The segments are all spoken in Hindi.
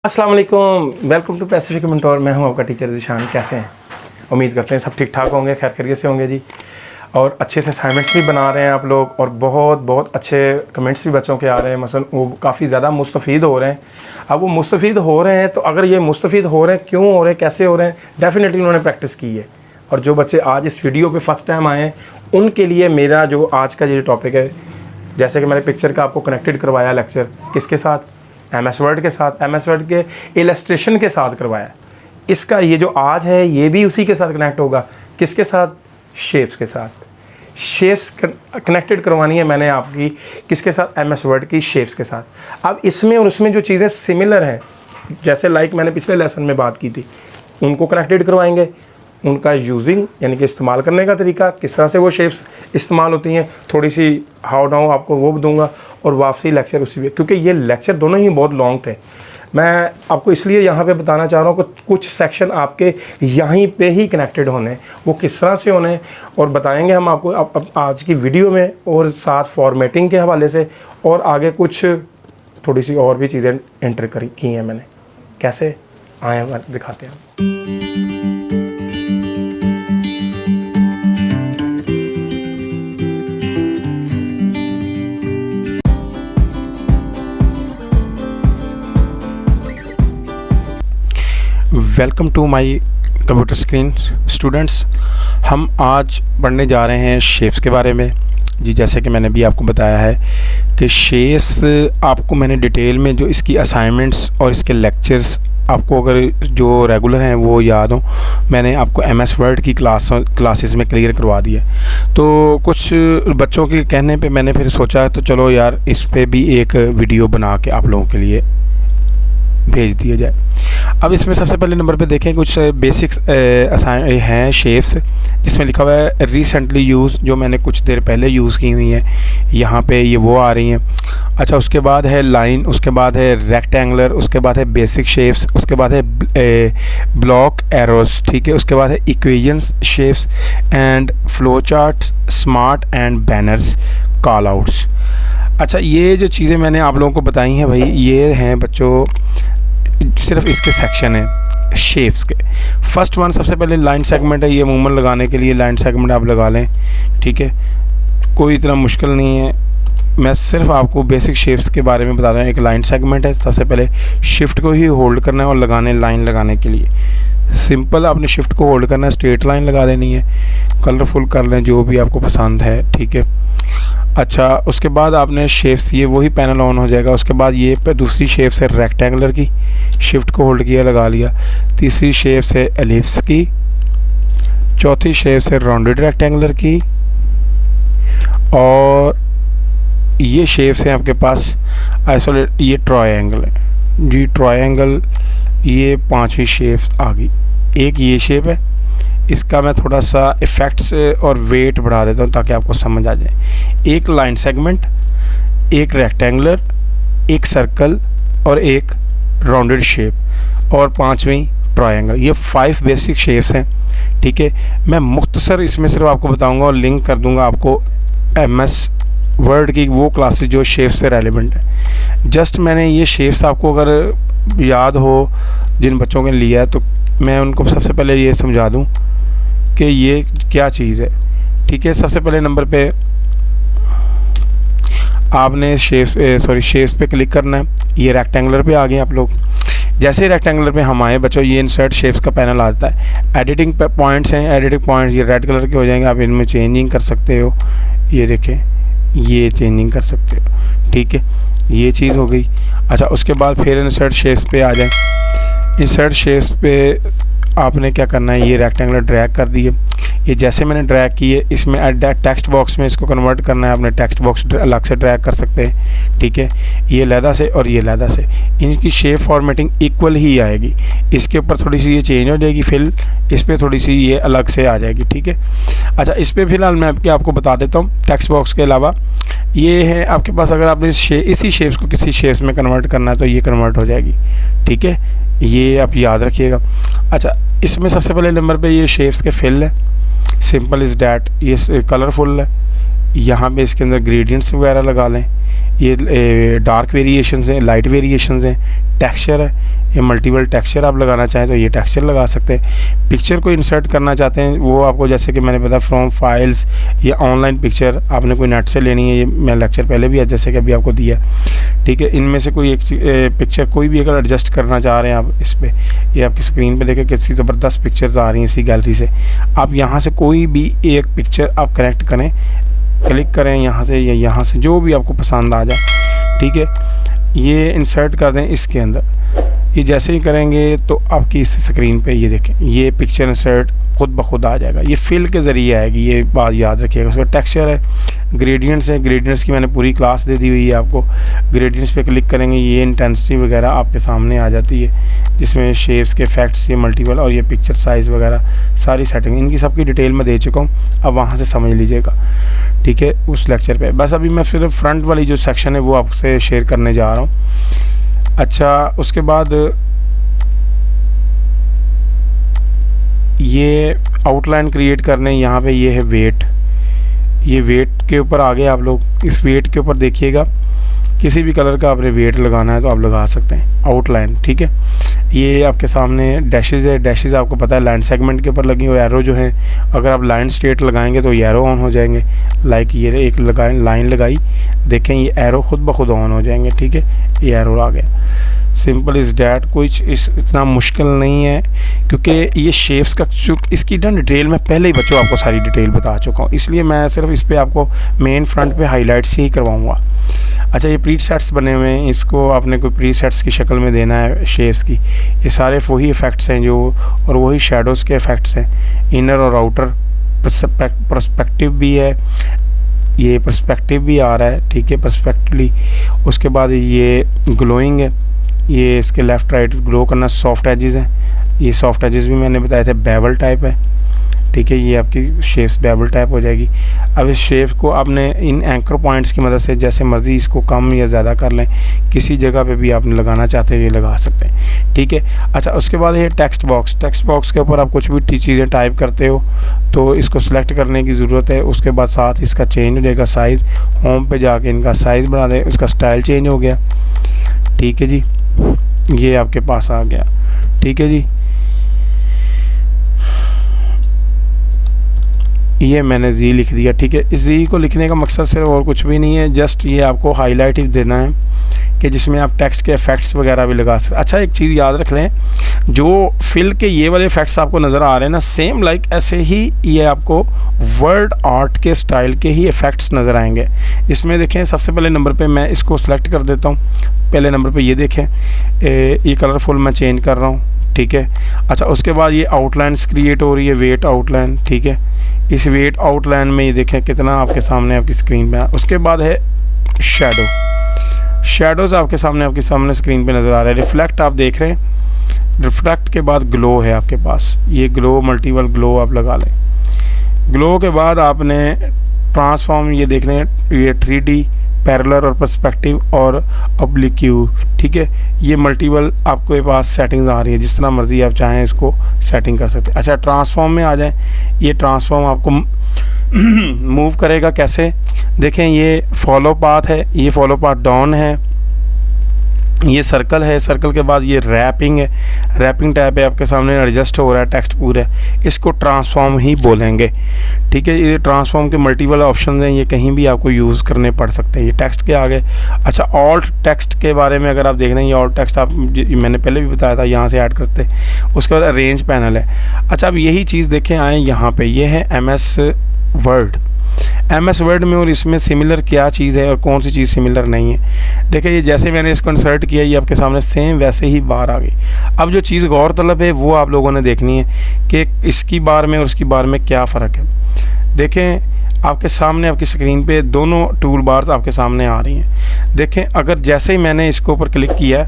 अस्सलाम वालेकुम, वेलकम टू पैसिफिक मेंटोर। मैं हूं आपका टीचर ज़ीशान। कैसे हैं? उम्मीद करते हैं सब ठीक ठाक होंगे, खैर खैरियत से होंगे जी। और अच्छे से असाइनमेंट्स भी बना रहे हैं आप लोग और बहुत अच्छे कमेंट्स भी बच्चों के आ रहे हैं। मसलन वो काफ़ी ज़्यादा मुस्तफ़ीद हो रहे हैं। अब वो मुस्तफ़ीद हो रहे हैं तो अगर ये मुस्तफ़ीद हो रहे हैं, क्यों हो रहे हैं, कैसे हो रहे हैं, डेफ़िनेटली उन्होंने प्रैक्टिस की है। और जो बच्चे आज इस वीडियो पे फर्स्ट टाइम आए हैं उनके लिए मेरा जो आज का ये टॉपिक है, जैसे कि मैंने पिक्चर का आपको कनेक्टेड करवाया लेक्चर, किसके साथ? MS वर्ड के साथ, MS वर्ड के इलस्ट्रेशन के साथ करवाया। इसका ये जो आज है ये भी उसी के साथ कनेक्ट होगा। किसके साथ? शेप्स के साथ। शेप्स कनेक्टेड करवानी है मैंने आपकी किसके साथ? MS वर्ड की शेप्स के साथ। अब इसमें और उसमें जो चीज़ें सिमिलर हैं, जैसे लाइक मैंने पिछले लेसन में बात की थी, उनको कनेक्टेड करवाएंगे। उनका यूजिंग यानी कि इस्तेमाल करने का तरीका, किस तरह से वो शेप्स इस्तेमाल होती हैं, थोड़ी सी हाउ डाउ आपको वो दूंगा और वापसी लेक्चर उसी पे, क्योंकि ये लेक्चर दोनों ही बहुत लॉन्ग थे। मैं आपको इसलिए यहाँ पे बताना चाह रहा हूँ कि कुछ सेक्शन आपके यहीं पे ही कनेक्टेड होने, वो किस तरह से होने और बताएंगे हम आपको आज की वीडियो में, और साथ फॉर्मेटिंग के हवाले से, और आगे कुछ थोड़ी सी और भी चीज़ें एंटर की हैं मैंने। कैसे आए हैं दिखाते हैं। Welcome to my computer screen students. हम आज पढ़ने जा रहे हैं शेप्स के बारे में जी। जैसे कि मैंने भी आपको बताया है कि शेप्स आपको मैंने डिटेल में जो इसकी असाइनमेंट्स और इसके लेक्चर्स आपको अगर जो रेगुलर हैं वो याद हो, मैंने आपको MS वर्ड की क्लासेस में क्लियर करवा दिया। तो कुछ बच्चों के कहने पे मैंने फिर सोचा तो चलो यार इस पे भी एक वीडियो बना के आप लोगों के लिए भेज दिया जाए। अब इसमें सबसे पहले नंबर पे देखें कुछ बेसिक्स हैं शेप्स, जिसमें लिखा हुआ है रिसेंटली यूज़, जो मैंने कुछ देर पहले यूज़ की हुई हैं। यहाँ पे ये वो आ रही हैं। अच्छा, उसके बाद है लाइन, उसके बाद है रेक्टेंगुलर, उसके बाद है बेसिक शेप्स, उसके बाद है ब्लॉक एरोस, ठीक है। उसके बाद है equations shapes and flow chart, smart and banners, call outs. अच्छा, ये जो चीज़ें मैंने आप लोगों को बताई हैं भाई, ये हैं बच्चों सिर्फ इसके सेक्शन है शेप्स के। फर्स्ट वन सबसे पहले लाइन सेगमेंट है। ये मूवमेंट लगाने के लिए लाइन सेगमेंट आप लगा लें, ठीक है, कोई इतना मुश्किल नहीं है। मैं सिर्फ आपको बेसिक शेप्स के बारे में बता रहा हूँ। एक लाइन सेगमेंट है, सबसे पहले शिफ्ट को ही होल्ड करना है और लगाने लाइन लगाने के लिए सिंपल आपने शिफ्ट को होल्ड करना है, स्ट्रेट लाइन लगा देनी है, कलरफुल कर लें जो भी आपको पसंद है, ठीक है। अच्छा, उसके बाद आपने शेप्स, ये वही पैनल ऑन हो जाएगा। उसके बाद ये पे दूसरी शेप्स है रेक्टेंगुलर की, शिफ्ट को होल्ड किया लगा लिया। तीसरी शेप्स है एलिप्स की। चौथी शेप्स है राउंडेड रेक्टेंगुलर की। और ये शेप्स हैं आपके पास आइसोलेट, ये ट्रायंगल है जी, ट्रायंगल। ये पांचवी शेप्स आ गई। एक ये शेप है, इसका मैं थोड़ा सा इफ़ेक्ट्स और वेट बढ़ा देता हूँ ताकि आपको समझ आ जाए। एक लाइन सेगमेंट, एक रेक्टेंगुलर, एक सर्कल और एक राउंडेड शेप, और पांचवी ट्रायंगल। ये 5 बेसिक शेप्स हैं, ठीक है। मैं मुख्तसर इसमें सिर्फ आपको बताऊंगा और लिंक कर दूंगा आपको MS वर्ड की वो क्लासेस जो शेप्स से रेलिवेंट है। जस्ट मैंने ये शेप्स आपको अगर याद हो जिन बच्चों ने लिया है तो मैं उनको सबसे पहले ये समझा दूं कि ये क्या चीज़ है, ठीक है। सबसे पहले नंबर पे आपने शेप्स पे क्लिक करना है। ये रेक्टेंगुलर पे आ गए आप लोग। जैसे ही रेक्टेंगुलर पे हम आए बच्चों, ये इंसर्ट शेप्स का पैनल आता है। एडिटिंग पॉइंट्स हैं, एडिटिंग पॉइंट्स ये रेड कलर के हो जाएंगे, आप इनमें चेंजिंग कर सकते हो। ये देखें, ये चेंजिंग कर सकते हो, ठीक है। ये चीज़ हो गई। अच्छा, उसके बाद फिर इंसर्ट शेप्स पे आ जाए। इंसर्ट शेप्स पे आपने क्या करना है, ये रेक्टेंगुलर ड्रैग कर दिए। ये जैसे मैंने ड्रैग किए, इसमें टेक्स्ट बॉक्स में इसको कन्वर्ट करना है। आपने टेक्स्ट बॉक्स अलग से ड्रैग कर सकते हैं, ठीक है। ये लहदा से और ये लहदा से, इनकी शेप फॉर्मेटिंग इक्वल ही आएगी। इसके ऊपर थोड़ी सी ये चेंज हो जाएगी फिल, इस पर थोड़ी सी ये अलग से आ जाएगी, ठीक है। अच्छा, इस पर फिलहाल मैं आपको बता देता हूँ। टेक्स्ट बॉक्स के अलावा ये है आपके पास, अगर आपने इसी शेप्स को किसी शेप्स में कन्वर्ट करना है तो ये कन्वर्ट हो जाएगी, ठीक है। ये आप याद रखिएगा। अच्छा, इसमें सबसे पहले नंबर पे ये शेप्स के फिल है, सिंपल इज़ डैट। ये कलरफुल है, यहाँ पे इसके अंदर ग्रेडियंट्स वगैरह लगा लें। ये डार्क वेरिएशंस हैं, लाइट वेरिएशंस हैं, टेक्सचर है, या मल्टीपल टेक्सचर आप लगाना चाहें तो ये टेक्सचर लगा सकते हैं। पिक्चर को इंसर्ट करना चाहते हैं वो आपको, जैसे कि मैंने बताया फ्रॉम फाइल्स, ये ऑनलाइन पिक्चर आपने कोई नेट से लेनी है, ये मैं लेक्चर पहले भी जैसे कि अभी आपको दिया, ठीक है। इनमें से कोई एक पिक्चर कोई भी अगर एडजस्ट करना चाह रहे हैं आप इस पर, ये आपकी स्क्रीन पे देखें कितनी ज़बरदस्त पिक्चर्स आ रही हैं इसी गैलरी से। आप यहाँ से कोई भी एक पिक्चर आप कनेक्ट करें, क्लिक करें यहाँ से या यहाँ से, जो भी आपको पसंद आ जाए, ठीक है। ये इंसर्ट कर दें इसके अंदर। ये जैसे ही करेंगे तो आपकी इस स्क्रीन पे ये देखें ये पिक्चर इंसर्ट खुद ब खुद आ जाएगा। ये फिल के ज़रिए आएगी, ये बात याद रखिएगा। उसका टेक्सचर है, ग्रेडियंट्स है, ग्रेडियंट्स की मैंने पूरी क्लास दे दी हुई है आपको। ग्रेडियंट्स पे क्लिक करेंगे, ये इंटेंसिटी वगैरह आपके सामने आ जाती है, जिसमें शेप्स के इफेक्ट्स, ये मल्टीपल और ये पिक्चर साइज़ वगैरह सारी सेटिंग, इनकी सबकी डिटेल में दे चुका हूँ। अब वहाँ से समझ लीजिएगा, ठीक है, उस लेक्चर पे। बस अभी मैं सिर्फ फ्रंट वाली जो सेक्शन है वो आपसे शेयर करने जा रहा हूँ। अच्छा, उसके बाद ये आउटलाइन क्रिएट करने, यहाँ पे ये है वेट। ये वेट के ऊपर आगे आप लोग इस वेट के ऊपर देखिएगा, किसी भी कलर का आपने वेट लगाना है तो आप लगा सकते हैं, आउटलाइन, ठीक है। ये आपके सामने डैशेज़ है, डैशेज़ आपको पता है लाइन सेगमेंट के ऊपर लगी हुई। एरो जो है, अगर आप लाइन स्ट्रेट लगाएंगे तो ये एरो ऑन हो जाएंगे। लाइक ये एक लगाए लाइन लगाई, देखें ये एरो खुद ब खुद ऑन हो जाएंगे, ठीक है। ये एरो आ गया, सिंपल इज़ डैट, कोई इतना मुश्किल नहीं है, क्योंकि ये शेप्स का इसकी ना डिटेल मैं पहले ही बच्चों आपको सारी डिटेल बता चुका हूँ, इसलिए मैं सिर्फ इस पर आपको मेन फ्रंट पे हाईलाइट से ही करवाऊँगा। अच्छा, ये प्रीसेट्स बने हुए हैं, इसको आपने कोई प्रीसेट्स की शक्ल में देना है शेप्स की। ये सारे वही इफ़ेक्ट्स हैं जो, और वही शेडोज़ के इफ़ेक्ट्स हैं, इनर और आउटर। पर्सपेक्टिव भी है, ये पर्सपेक्टिव भी आ रहा है, ठीक है, पर्सपेक्टिवली। उसके बाद ये ग्लोइंग है, ये इसके लेफ़्ट राइट ग्लो करना। सॉफ्ट एजेस हैं, ये सॉफ्ट एजेस भी मैंने बताए थे, बेवल टाइप है, ठीक है। ये आपकी शेप्स बेवल टाइप हो जाएगी। अब इस शेप को आपने इन एंकर पॉइंट्स की मदद से जैसे मर्ज़ी इसको कम या ज़्यादा कर लें, किसी जगह पे भी आपने लगाना चाहते हैं ये लगा सकते हैं, ठीक है। अच्छा, उसके बाद ये टेक्स्ट बॉक्स के ऊपर आप कुछ भी चीज़ें टाइप करते हो तो इसको सिलेक्ट करने की ज़रूरत है। उसके बाद साथ इसका चेंज हो जाएगा साइज़, होम पे जाके इनका साइज़ बढ़ा दें, उसका स्टाइल चेंज हो गया, ठीक है जी। ये आपके पास आ गया, ठीक है जी। ये मैंने जी लिख दिया, ठीक है। इस जी को लिखने का मकसद सिर्फ और कुछ भी नहीं है, जस्ट ये आपको हाईलाइट ही देना है कि जिसमें आप टेक्स्ट के इफ़ेक्ट्स वगैरह भी लगा सकते। अच्छा, एक चीज़ याद रख लें, जो फिल के ये वाले इफ़ेक्ट्स आपको नज़र आ रहे हैं ना, सेम लाइक ऐसे ही ये आपको वर्ड आर्ट के स्टाइल के ही इफ़ेक्ट्स नज़र आएंगे। इसमें देखें, सबसे पहले नंबर पे मैं इसको सेलेक्ट कर देता हूँ। पहले नंबर पे ये देखें, ये कलरफुल मैं चेंज कर रहा हूँ, ठीक है। अच्छा, उसके बाद ये आउटलाइंस क्रिएट हो रही है, वेट आउटलाइन, ठीक है। इस वेट आउटलाइन में ये देखें कितना आपके सामने आपकी स्क्रीन पे। उसके बाद है शेडोज़ आपके सामने स्क्रीन पे नज़र आ रहा है। रिफ्लेक्ट आप देख रहे हैं, रिफ्लेक्ट के बाद ग्लो है आपके पास, ये ग्लो मल्टीपल ग्लो आप लगा लें। ग्लो के बाद आपने ट्रांसफॉर्म, ये देख रहे हैं, ये 3D पैरेलल और पर्सपेक्टिव और ऑब्लिक्यू, ठीक है। ये मल्टीपल आपके पास सेटिंग्स आ रही है, जिस तरह मर्जी आप चाहें इसको सेटिंग कर सकते हैं। अच्छा, ट्रांसफॉर्म में आ जाएं। ये ट्रांसफॉर्म आपको मूव करेगा कैसे, देखें, ये फॉलो पाथ है, ये फॉलो पाथ डाउन है, ये सर्कल है, सर्कल के बाद ये रैपिंग है, रैपिंग टैब है आपके सामने, एडजस्ट हो रहा है टेक्स्ट पूरा, इसको ट्रांसफॉर्म ही बोलेंगे, ठीक है। ये ट्रांसफॉर्म के मल्टीपल ऑप्शन हैं, ये कहीं भी आपको यूज़ करने पड़ सकते हैं, ये टेक्स्ट के आगे। अच्छा, ऑल्ट टेक्स्ट के बारे में अगर आप देख रहे हैं, ये ऑल्ट टेक्स्ट आप मैंने पहले भी बताया था, यहाँ से ऐड करते। उसके बाद अरेंज पैनल है। अच्छा, अब यही चीज़ देखें आए यहाँ पर, ये है MS वर्ड में, और इसमें सिमिलर क्या चीज़ है और कौन सी चीज़ सिमिलर नहीं है। देखिए, ये जैसे मैंने इसको इंसर्ट किया, ये आपके सामने सेम वैसे ही बार आ गई। अब जो चीज़ गौर तलब है वो आप लोगों ने देखनी है कि इसकी बार में और उसकी बार में क्या फ़र्क है। देखें, आपके सामने आपकी स्क्रीन पे दोनों टूल बार्स आपके सामने आ रही हैं। देखें, अगर जैसे ही मैंने इसके ऊपर क्लिक किया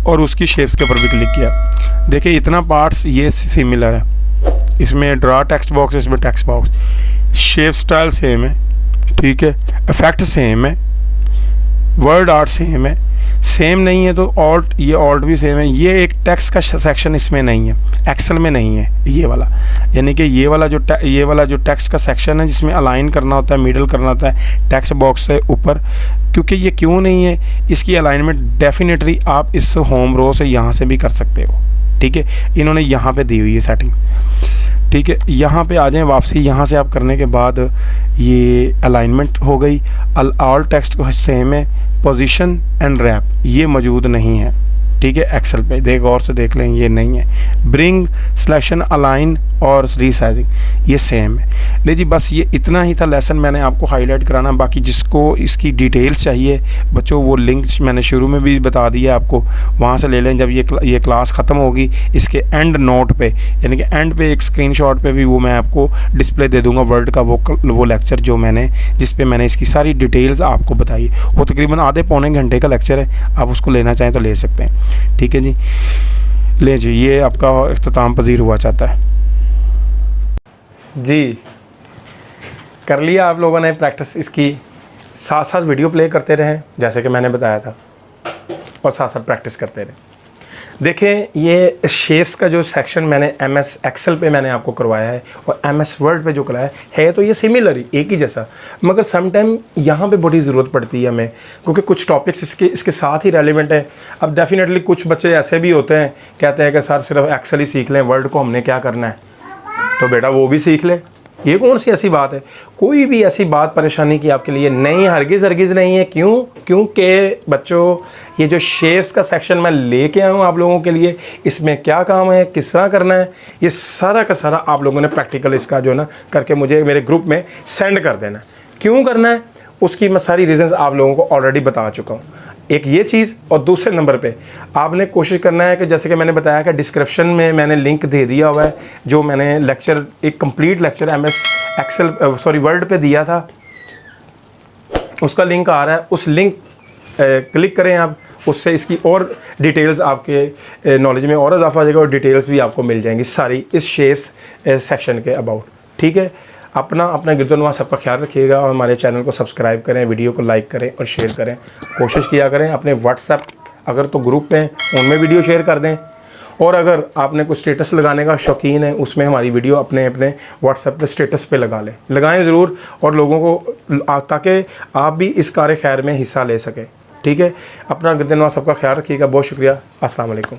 और उसकी शेप्स के ऊपर भी क्लिक किया, देखिए इतना पार्ट्स ये सिमिलर है। इसमें ड्रा टेक्स्ट बॉक्स, इसमें text box, shape style same है, ठीक है, इफेक्ट सेम है, वर्ड आर्ट सेम है, सेम नहीं है तो ऑल्ट, ये ऑल्ट भी सेम है। ये एक टेक्स्ट का सेक्शन इसमें नहीं है, एक्सेल में नहीं है ये वाला, यानी कि ये वाला जो टेक्स्ट का सेक्शन है जिसमें अलाइन करना होता है, मिडल करना होता है टेक्स्ट बॉक्स से ऊपर, क्योंकि ये क्यों नहीं है, इसकी अलाइनमेंट डेफिनेटली आप इस होम रो से यहाँ से भी कर सकते हो, ठीक है। इन्होंने यहाँ पे दी हुई है सेटिंग, ठीक है। यहाँ पे आ जाएं वापसी, यहाँ से आप करने के बाद ये अलाइनमेंट हो गई। ऑल टेक्स्ट को सेम है, पोजीशन एंड रैप ये मौजूद नहीं है, ठीक है। एक्सेल पे गौर से देख लें, ये नहीं है। ब्रिंग, सिलेक्शन, अलाइन और रीसाइजिंग ये सेम है। ले जी, बस ये इतना ही था लेसन, मैंने आपको हाईलाइट कराना। बाकी जिसको इसकी डिटेल्स चाहिए बच्चों, वो लिंक मैंने शुरू में भी बता दिया आपको, वहाँ से ले लें। जब ये क्लास ख़त्म होगी, इसके एंड नोट पे, यानी कि एंड पे एक स्क्रीनशॉट पे भी वो मैं आपको डिस्प्ले दे दूँगा वर्ड का वो लेक्चर जो मैंने, जिस पे मैंने इसकी सारी डिटेल्स आपको बताई। वो तकरीबन आधे पौने घंटे का लेक्चर है, आप उसको लेना चाहें तो ले सकते हैं, ठीक है जी। ले जी, ये आपका इख्तिताम पजीर हुआ चाहता है जी। कर लिया आप लोगों ने प्रैक्टिस इसकी, साथ साथ वीडियो प्ले करते रहें जैसे कि मैंने बताया था, और साथ साथ प्रैक्टिस करते रहें। देखें, ये शेप्स का जो सेक्शन मैंने MS एक्सेल पे मैंने आपको करवाया है और MS वर्ड पे जो कराया है तो ये सिमिलर ही, एक ही जैसा, मगर सम टाइम यहाँ पे बड़ी ज़रूरत पड़ती है हमें, क्योंकि कुछ टॉपिक्स इसके साथ ही रेलिवेंट है। अब डेफिनेटली कुछ बच्चे ऐसे भी होते हैं, कहते हैं कि सर सिर्फ एक्सेल ही सीख लें, वर्ड को हमने क्या करना है, तो बेटा वो भी सीख लें। ये कौन सी ऐसी बात है, कोई भी ऐसी बात परेशानी की आपके लिए नहीं, हरगिज़ नहीं है। क्योंकि बच्चों, ये जो शेप्स का सेक्शन मैं लेके आया हूँ आप लोगों के लिए, इसमें क्या काम है, किस तरह करना है, ये सारा का सारा आप लोगों ने प्रैक्टिकल इसका जो है ना करके मुझे मेरे ग्रुप में सेंड कर देना। क्यों करना है उसकी मैं सारी रीज़न्स आप लोगों को ऑलरेडी बता चुका हूँ। एक ये चीज़, और दूसरे नंबर पे आपने कोशिश करना है कि जैसे कि मैंने बताया कि डिस्क्रिप्शन में मैंने लिंक दे दिया हुआ है, जो मैंने लेक्चर, एक कंप्लीट लेक्चर वर्ड पे दिया था, उसका लिंक आ रहा है। उस लिंक क्लिक करें आप, उससे इसकी और डिटेल्स आपके नॉलेज में और इजाफा हो जाएगा, और डिटेल्स भी आपको मिल जाएंगी सारी इस शेप्स सेक्शन के अबाउट, ठीक है। अपना गिरदोनवा सबका ख्याल रखिएगा, और हमारे चैनल को सब्सक्राइब करें, वीडियो को लाइक करें और शेयर करें। कोशिश किया करें अपने व्हाट्सएप अगर तो ग्रुप हैं उनमें वीडियो शेयर कर दें, और अगर आपने कुछ स्टेटस लगाने का शौकीन है उसमें हमारी वीडियो अपने व्हाट्सएप पे स्टेटस पे लगाएं ज़रूर, और लोगों को, ताकि आप भी इस कार्य खैर में हिस्सा ले सकें, ठीक है। अपना गिरदोनवा सबका ख्याल रखिएगा। बहुत शुक्रिया। अस्सलाम वालेकुम।